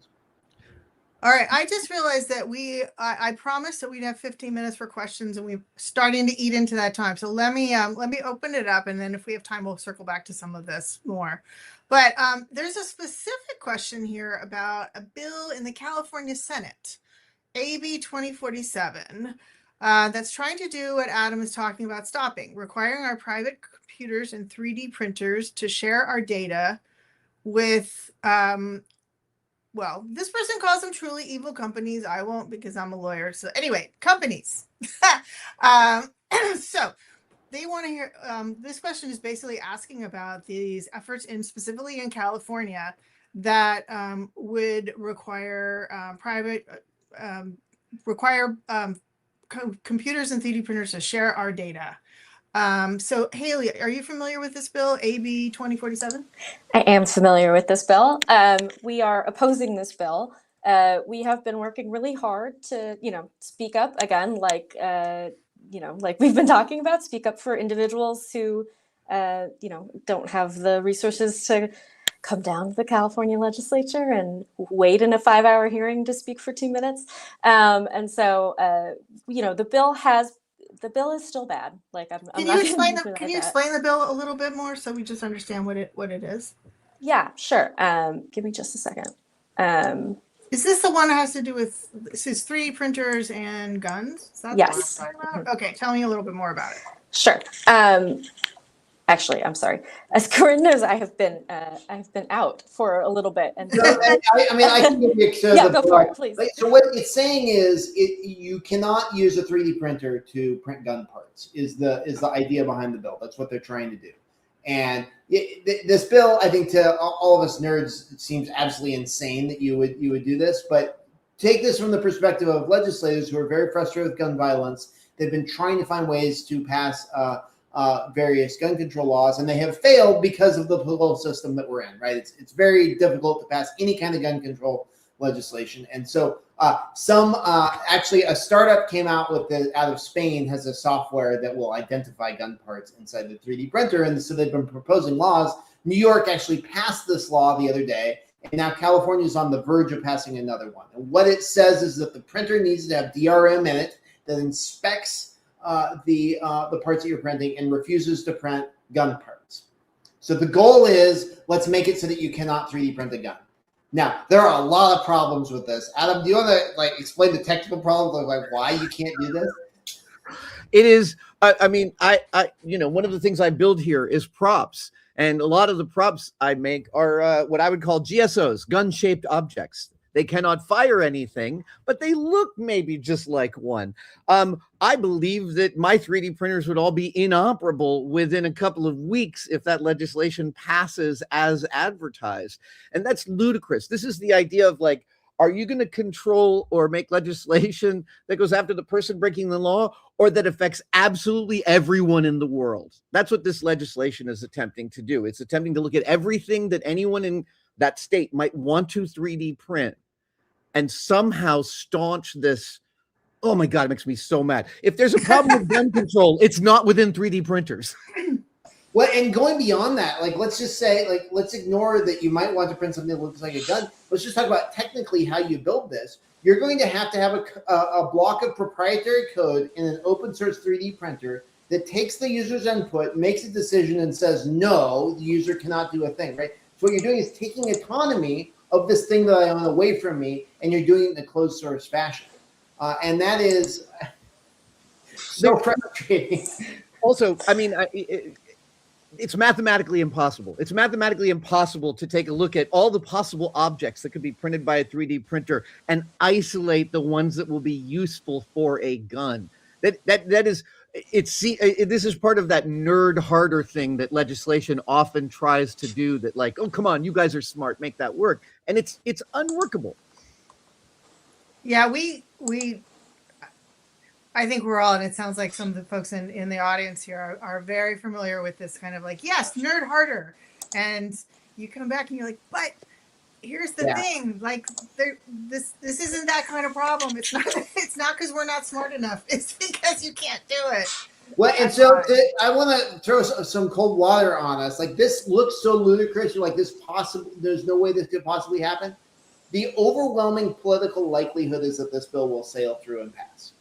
All right, I just realized that I promised that we'd have 15 minutes for questions, and we're starting to eat into that time. So let me open it up, and then if we have time, we'll circle back to some of this more. But there's a specific question here about a bill in the California Senate, AB 2047, that's trying to do what Adam is talking about stopping, requiring our private computers and 3D printers to share our data with well, this person calls them truly evil companies. I won't, because I'm a lawyer. So anyway, companies. So they want to hear, this question is basically asking about these efforts specifically in California that would require computers and 3D printers to share our data. So Haley, are you familiar with this bill, AB 2047? I am familiar with this bill. We are opposing this bill. We have been working really hard to, speak up again, like we've been talking about, speak up for individuals who, don't have the resources to come down to the California legislature and wait in a 5-hour hearing to speak for 2 minutes. And so, the bill has the bill is still bad. Like I'm Can not you gonna explain the deny Can you that. explain the bill a little bit more so we just understand what it is? Yeah, sure. Give me just a second. Is this the one that has to do with this is 3D printers and guns? Is that Yes. the one I'm talking about? Okay, tell me a little bit more about it. Sure. Actually, I'm sorry. As Corinne knows, I have been out for a little bit, and So, I mean, I can give you yeah, go for it, please. So what it's saying is, you cannot use a 3D printer to print gun parts. Is the idea behind the bill? That's what they're trying to do. And this bill, I think, to all of us nerds, it seems absolutely insane that you would do this. But take this from the perspective of legislators who are very frustrated with gun violence. They've been trying to find ways to pass various gun control laws, and they have failed because of the political system that we're in, right? It's very difficult to pass any kind of gun control legislation. And so actually a startup came out out of Spain has a software that will identify gun parts inside the 3D printer. And so they've been proposing laws. New York actually passed this law the other day, and now California is on the verge of passing another one. And what it says is that the printer needs to have DRM in it that inspects the parts that you're printing and refuses to print gun parts. So the goal is, let's make it so that you cannot 3D print a gun. Now, there are a lot of problems with this. Adam, do you want to explain the technical problems of why you can't do this? It is, I mean, I one of the things I build here is props. And a lot of the props I make are what I would call GSOs, gun-shaped objects. They cannot fire anything, but they look maybe just like one. I believe that my 3D printers would all be inoperable within a couple of weeks if that legislation passes as advertised. And that's ludicrous. This is the idea of are you going to control or make legislation that goes after the person breaking the law, or that affects absolutely everyone in the world? That's what this legislation is attempting to do. It's attempting to look at everything that anyone in that state might want to 3D print and somehow staunch this. Oh my God, it makes me so mad. If there's a problem with gun control, it's not within 3D printers. Well, and going beyond that, let's just say, let's ignore that you might want to print something that looks like a gun. Let's just talk about technically how you build this. You're going to have a block of proprietary code in an open source 3D printer that takes the user's input, makes a decision, and says, no, the user cannot do a thing, right? So what you're doing is taking autonomy of this thing that I own away from me, and you're doing it in a closed source fashion. And that is so frustrating. Also, I mean, it's mathematically impossible. It's mathematically impossible to take a look at all the possible objects that could be printed by a 3D printer and isolate the ones that will be useful for a gun. That is, this is part of that nerd harder thing that legislation often tries to do, that oh, come on, you guys are smart, make that work. And it's unworkable. Yeah, I think we're all, and it sounds like some of the folks in the audience here are very familiar with this kind of yes, nerd harder. And you come back and you're like, but here's the thing, this isn't that kind of problem. It's not because we're not smart enough. It's because you can't do it. Well, and so I want to throw some cold water on us. This looks so ludicrous. You're like, there's no way this could possibly happen. The overwhelming political likelihood is that this bill will sail through and pass.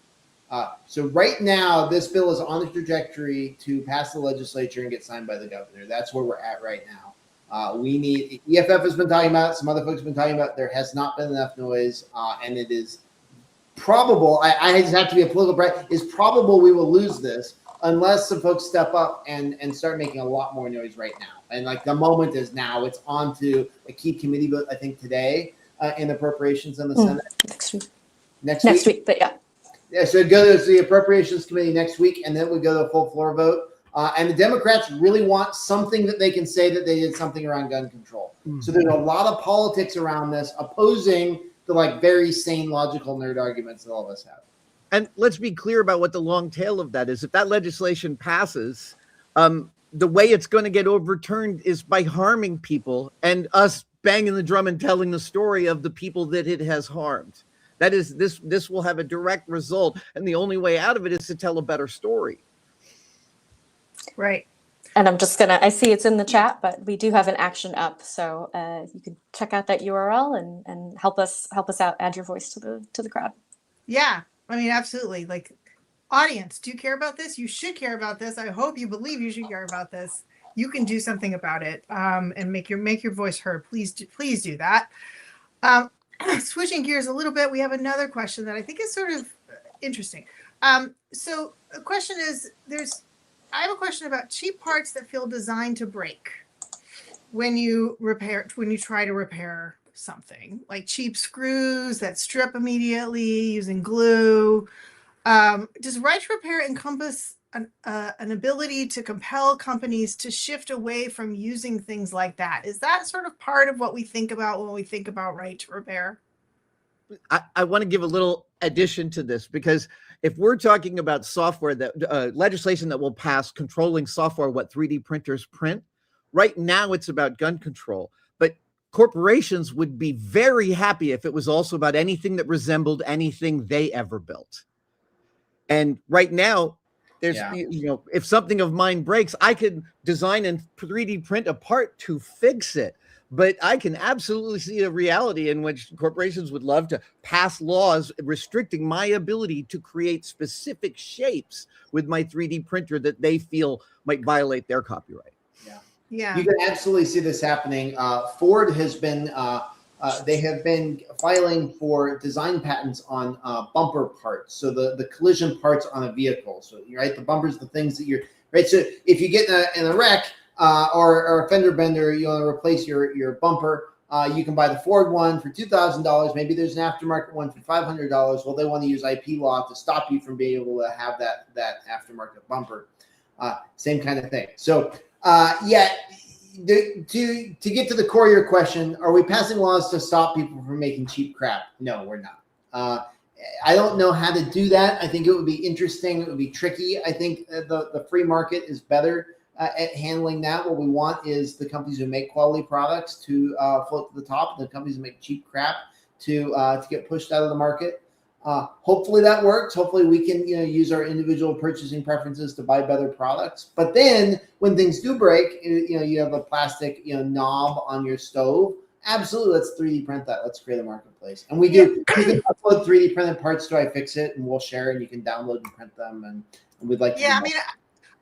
So right now, this bill is on the trajectory to pass the legislature and get signed by the governor. That's where we're at right now. EFF has been talking about it. Some other folks have been talking about it. There has not been enough noise, and it is probable, I just have to be a political brat, it's probable we will lose this unless some folks step up and start making a lot more noise right now. And the moment is now. It's on to a key committee vote, I think, today in appropriations in the Senate. Next week, but yeah. Yeah, so it goes to the Appropriations Committee next week, and then we go to a full floor vote. And the Democrats really want something that they can say that they did something around gun control. Mm-hmm. So there's a lot of politics around this, opposing the very sane, logical nerd arguments that all of us have. And let's be clear about what the long tail of that is. If that legislation passes, the way it's going to get overturned is by harming people and us banging the drum and telling the story of the people that it has harmed. That is, this will have a direct result, and the only way out of it is to tell a better story. Right. And I see it's in the chat, but we do have an action up, so you can check out that URL and help us out, add your voice to the crowd. Yeah, I mean, absolutely. Audience, do you care about this? You should care about this. I hope you believe you should care about this. You can do something about it, and make your voice heard. Please do that. Switching gears a little bit, we have another question that I think is sort of interesting. So the question is, I have a question about cheap parts that feel designed to break when you try to repair something, like cheap screws that strip immediately using glue. Does right to repair encompass an ability to compel companies to shift away from using things like that? Is that sort of part of what we think about when we think about right to repair? I want to give a little addition to this, because if we're talking about software that legislation that will pass controlling software, what 3D printers print, right now it's about gun control. But corporations would be very happy if it was also about anything that resembled anything they ever built. And right now, there's, if something of mine breaks, I could design and 3D print a part to fix it. But I can absolutely see a reality in which corporations would love to pass laws restricting my ability to create specific shapes with my 3D printer that they feel might violate their copyright. Yeah. You can absolutely see this happening. Ford has been, they have been filing for design patents on bumper parts. So the collision parts on a vehicle. So, right, the bumpers, the things that right. So if you get in a wreck, or a fender bender, you want to replace your bumper, you can buy the Ford one for $2,000. Maybe there's an aftermarket one for $500. Well, they want to use IP law to stop you from being able to have that aftermarket bumper. Same kind of thing. So, to get to the core of your question, are we passing laws to stop people from making cheap crap? No, we're not. I don't know how to do that. I think it would be interesting. It would be tricky. I think the free market is better at handling that. What we want is the companies who make quality products to float to the top, and the companies who make cheap crap to get pushed out of the market. Hopefully that works. Hopefully we can use our individual purchasing preferences to buy better products. But then when things do break, you have a plastic knob on your stove. Absolutely, let's 3D print that. Let's create a marketplace. And we do. You can upload 3D printed parts to iFixit, and we'll share, and you can download and print them. And we'd like to. Yeah, I mean,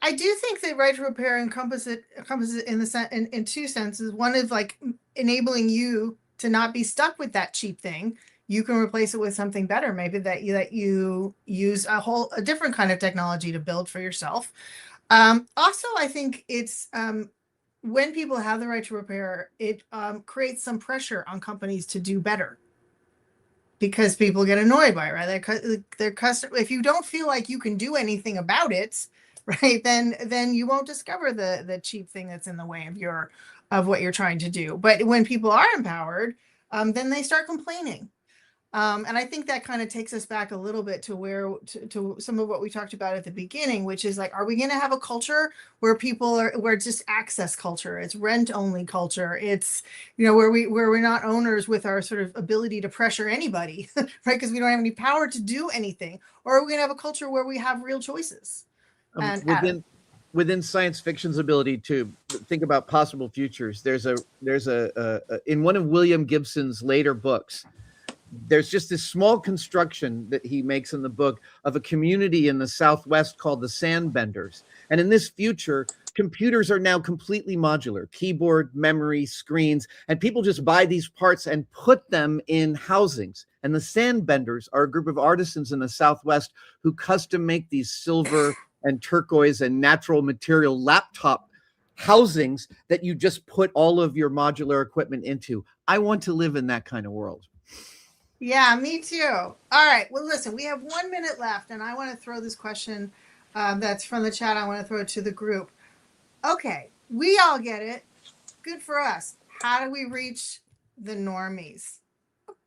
I do think that right to repair encompasses it in two senses. One is like enabling you to not be stuck with that cheap thing. You can replace it with something better, maybe that you use a different kind of technology to build for yourself. Also, I think it's when people have the right to repair, it creates some pressure on companies to do better, because people get annoyed by it, right? Their customer. If you don't feel like you can do anything about it, right, then you won't discover the cheap thing that's in the way of what you're trying to do. But when people are empowered, then they start complaining. And I think that kind of takes us back a little bit to some of what we talked about at the beginning, which is like, are we going to have a culture where where it's just access culture? It's rent only culture. It's, where we're not owners with our sort of ability to pressure anybody, right? Because we don't have any power to do anything. Or are we going to have a culture where we have real choices? Within science fiction's ability to think about possible futures, there's a in one of William Gibson's later books, there's just this small construction that he makes in the book of a community in the Southwest called the Sandbenders. And in this future, computers are now completely modular: keyboard, memory, screens, and people just buy these parts and put them in housings. And the Sandbenders are a group of artisans in the Southwest who custom make these silver and turquoise and natural material laptop housings that you just put all of your modular equipment into. I want to live in that kind of world. Yeah, me too. All right. Well, listen, we have 1 minute left, and I want to throw this question that's from the chat. I want to throw it to the group. Okay, we all get it. Good for us. How do we reach the normies?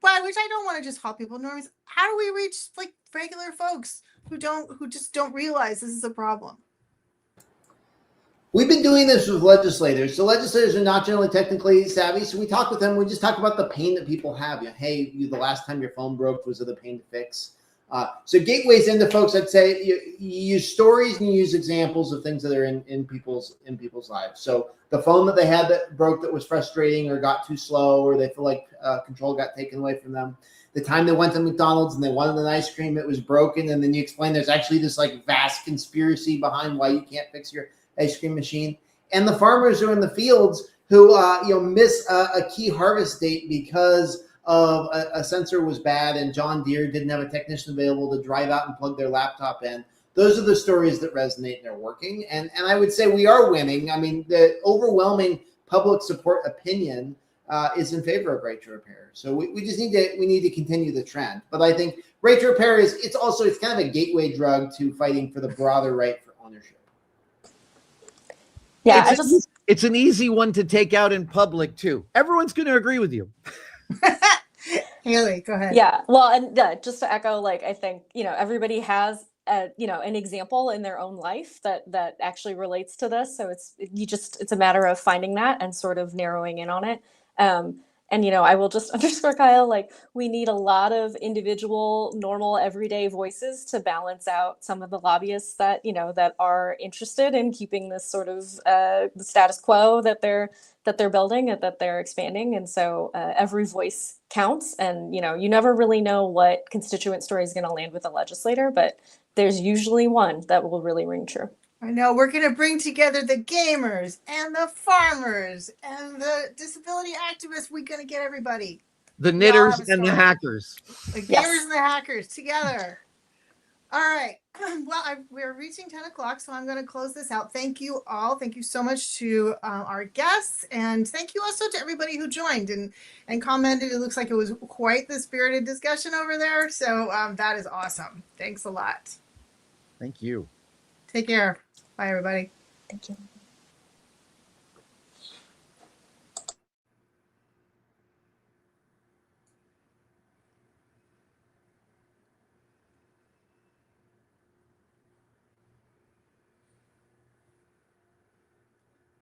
By which I don't want to just call people normies. How do we reach like regular folks who just don't realize this is a problem? We've been doing this with legislators. So legislators are not generally technically savvy. So we talk with them. We just talk about the pain that people have. Hey, the last time your phone broke, was it a pain to fix? So gateways into folks, I'd say you use stories and you use examples of things that are in people's lives. So the phone that they had that broke that was frustrating or got too slow, or they feel like control got taken away from them. The time they went to McDonald's and they wanted an ice cream, it was broken, and then you explain there's actually this like vast conspiracy behind why you can't fix your ice cream machine. And the farmers who are in the fields who miss a key harvest date because of a sensor was bad and John Deere didn't have a technician available to drive out and plug their laptop in. Those are the stories that resonate and they're working. And I would say we are winning. I mean, the overwhelming public support opinion is in favor of right to repair. So we just need to continue the trend. But I think right to repair it's kind of a gateway drug to fighting for the broader right for ownership. Yeah, it's an easy one to take out in public too. Everyone's going to agree with you. Haley, go ahead. Yeah, well, and just to echo, like, I think, everybody has an example in their own life that actually relates to this. So it's a matter of finding that and sort of narrowing in on it. And I will just underscore, Kyle, like, we need a lot of individual, normal, everyday voices to balance out some of the lobbyists that are interested in keeping this sort of the status quo that they're building and that they're expanding. And so every voice counts. And you never really know what constituent story is going to land with a legislator, but there's usually one that will really ring true. I know we're going to bring together the gamers and the farmers and the disability activists. We're going to get everybody. The knitters and the hackers. The gamers and the hackers together. All right. Well, we're reaching 10 o'clock, so I'm going to close this out. Thank you all. Thank you so much to our guests. And thank you also to everybody who joined and commented. It looks like it was quite the spirited discussion over there. So that is awesome. Thanks a lot. Thank you. Take care. Bye, everybody. Thank you.